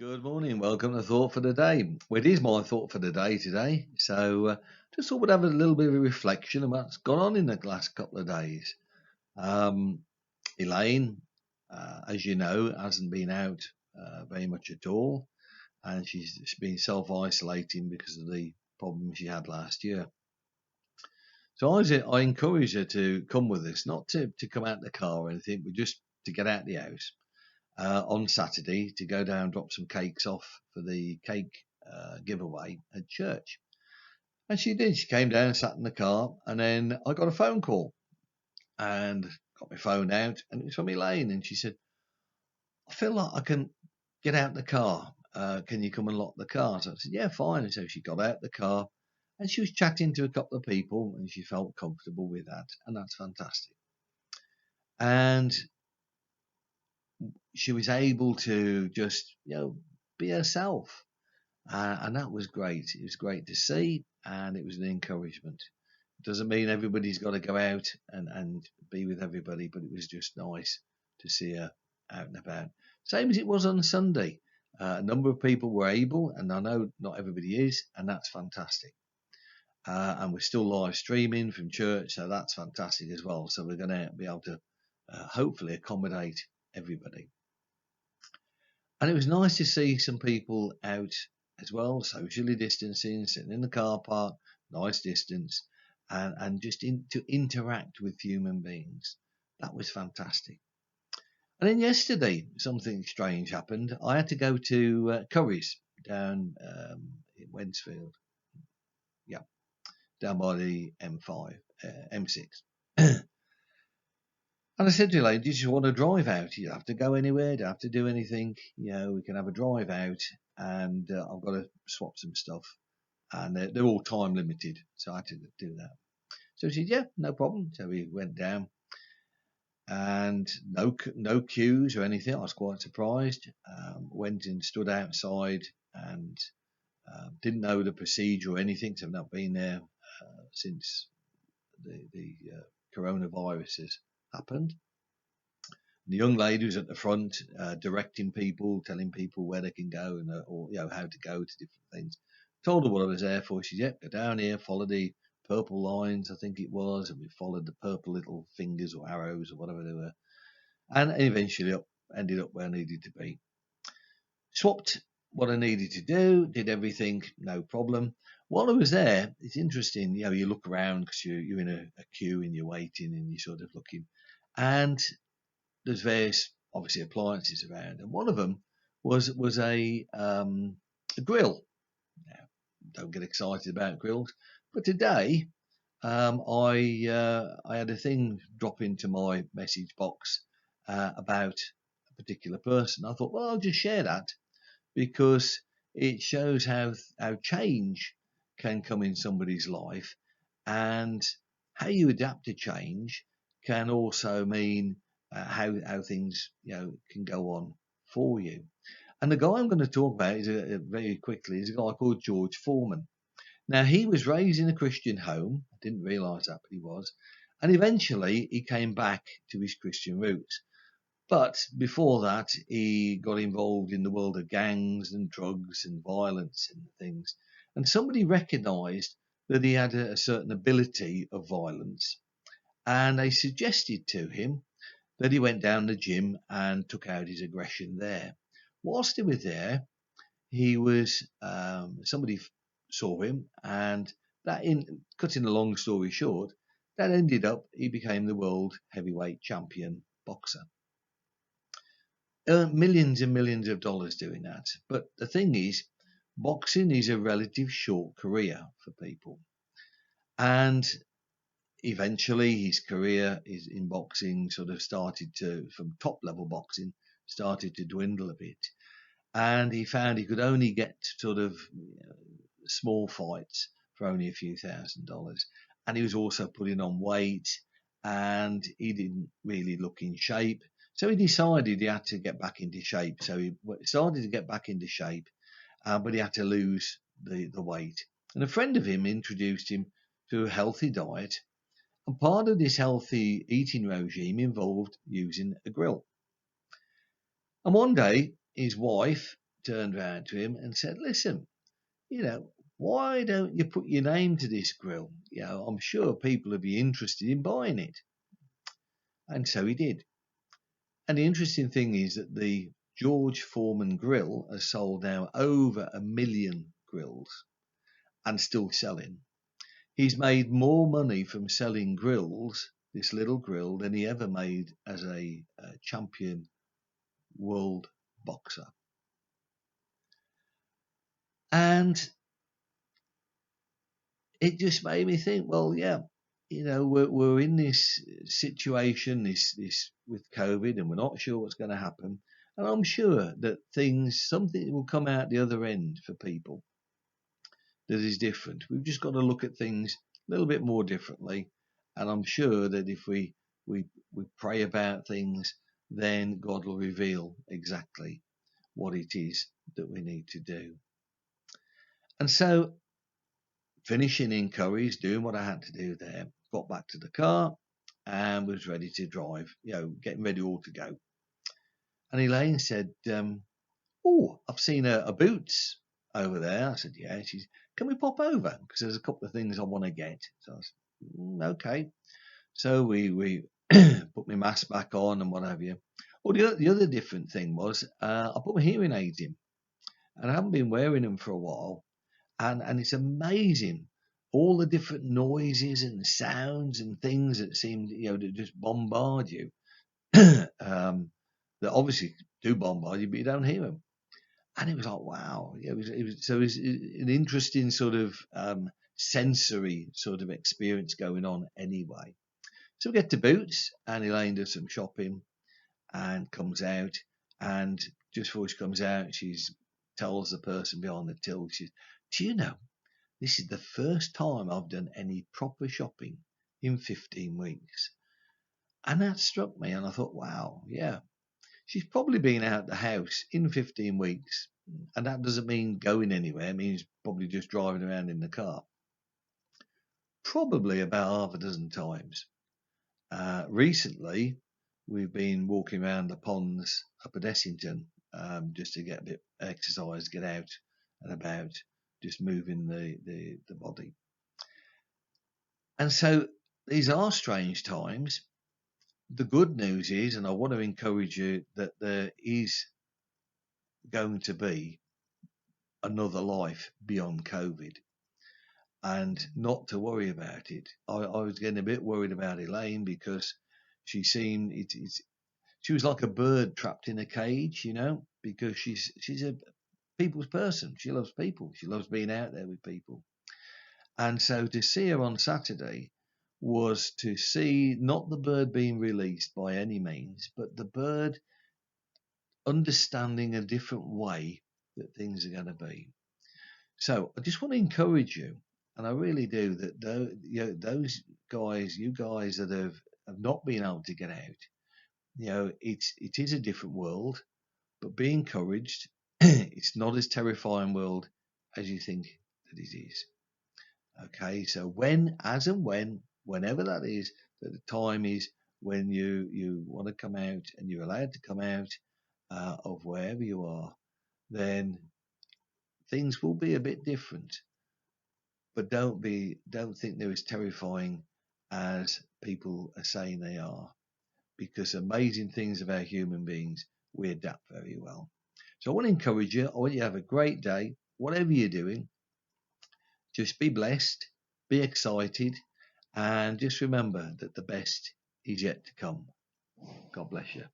Good morning. Welcome to Thought for the Day. Well, it is my thought for the day today. Just thought we'd have a little bit of a reflection on what's gone on in the last couple of days. Um, Elaine, as you know, hasn't been out very much at all, and she's been self-isolating because of the problem she had last year. So I encourage her to come with us, not to come out the car or anything, but just to get out the house on Saturday to go down, drop some cakes off for the cake giveaway at church. And she did. She came down, sat in the car, and then I got a phone call and got my phone out, and it was from Elaine. And she said, I feel like I can get out the car. Can you come and lock the car? So I said, yeah, fine. And so she got out the car and she was chatting to a couple of people and she felt comfortable with that. And that's fantastic. And she was able to just, be herself. And that was great. It was great to see, and it was an encouragement. It doesn't mean everybody's got to go out and be with everybody, but it was just nice to see her out and about. Same as it was on Sunday. A number of people were able, and I know not everybody is, and that's fantastic. And we're still live streaming from church, so that's fantastic as well. So we're going to be able to hopefully accommodate everybody. And it was nice to see some people out as well, socially distancing, sitting in the car park, nice distance, and just to interact with human beings. That was fantastic. And then yesterday, something strange happened. I had to go to Curry's down in Wednesfield. Yeah, down by the M5, M6. And I said to Elaine, do you just want to drive out? You don't have to go anywhere, you don't have to do anything. We can have a drive out, and I've got to swap some stuff. And they're all time limited, so I had to do that. So she said, yeah, no problem. So we went down, and no queues or anything. I was quite surprised. Went and stood outside, and didn't know the procedure or anything, so I've not been there since the coronavirus has happened. The young lady was at the front, directing people, telling people where they can go and or how to go to different things. Told her what I was there for. She said, "Yep, go down here, follow the purple lines, I think it was," and we followed the purple little fingers or arrows or whatever they were, and eventually ended up where I needed to be. Swapped what I needed to do, did everything, no problem. While I was there, it's interesting. You look around because you're in a queue and you're waiting and you're sort of looking, and there's various obviously appliances around, and one of them was a grill. Now, don't get excited about grills, but today I had a thing drop into my message box about a particular person. I thought, well, I'll just share that because it shows how change can come in somebody's life, and how you adapt to change can also mean how things can go on for you. And the guy I'm going to talk about is very quickly is a guy called George Foreman. Now he was raised in a Christian home. I didn't realise that, but he was. And eventually he came back to his Christian roots. But before that, he got involved in the world of gangs and drugs and violence and things. And somebody recognised that he had a certain ability of violence. And they suggested to him that he went down the gym and took out his aggression there. Whilst he was there, he was somebody saw him, and cutting a long story short, that ended up he became the world heavyweight champion boxer. Earned millions and millions of dollars doing that. But the thing is, boxing is a relative short career for people, and eventually his career is in boxing sort of started to, from top level boxing, started to dwindle a bit. And he found he could only get sort of small fights for only a few $1,000s. And he was also putting on weight, and he didn't really look in shape. So he decided he had to get back into shape. So he started to get back into shape, but he had to lose the weight. And a friend of him introduced him to a healthy diet. And part of this healthy eating regime involved using a grill. And one day, his wife turned round to him and said, listen, why don't you put your name to this grill? I'm sure people would be interested in buying it. And so he did. And the interesting thing is that the George Foreman grill has sold now over 1 million grills and still selling. He's made more money from selling grills, this little grill, than he ever made as a champion world boxer. And it just made me think, well, yeah, we're in this situation, this with COVID, and we're not sure what's going to happen. And I'm sure that something will come out the other end for people that is different. We've just got to look at things a little bit more differently. And I'm sure that if we pray about things, then God will reveal exactly what it is that we need to do. And so, finishing in Curry's, doing what I had to do there, got back to the car and was ready to drive, getting ready all to go. And Elaine said, oh, I've seen a Boots over there. I said, yeah. She's, can we pop over? Because there's a couple of things I want to get. So I said, okay. So we put my mask back on and what have you. Well, the other different thing was I put my hearing aids in. And I haven't been wearing them for a while. And it's amazing all the different noises and sounds and things that seem, to just bombard you. That obviously do bombard you, but you don't hear them. And it was like, wow. It was an interesting sort of sensory sort of experience going on anyway. So we get to Boots, and Elaine does some shopping and comes out. And just before she comes out, she tells the person behind the till, she says, do you know, this is the first time I've done any proper shopping in 15 weeks. And that struck me, and I thought, wow, yeah. She's probably been out the house in 15 weeks, and that doesn't mean going anywhere. It means probably just driving around in the car. Probably about half a dozen times. Recently, we've been walking around the ponds up at Essington just to get a bit of exercise, get out and about, just moving the body. And so these are strange times. The good news is, and I want to encourage you, that there is going to be another life beyond COVID, and not to worry about it. I was getting a bit worried about Elaine because she seemed she was like a bird trapped in a cage, because she's a people's person. She loves people. She loves being out there with people. And so to see her on Saturday was to see not the bird being released by any means, but the bird understanding a different way that things are going to be. So I just want to encourage you, and I really do, that those guys, you guys that have not been able to get out, it is a different world, but be encouraged. It's not as terrifying world as you think that it is. Okay, so whenever that is, that the time is when you want to come out and you're allowed to come out of wherever you are, then things will be a bit different. But don't think they're as terrifying as people are saying they are, because amazing things about human beings, we adapt very well. So I want to encourage you. I want you to have a great day, whatever you're doing. Just be blessed, be excited, and just remember that the best is yet to come. God bless you.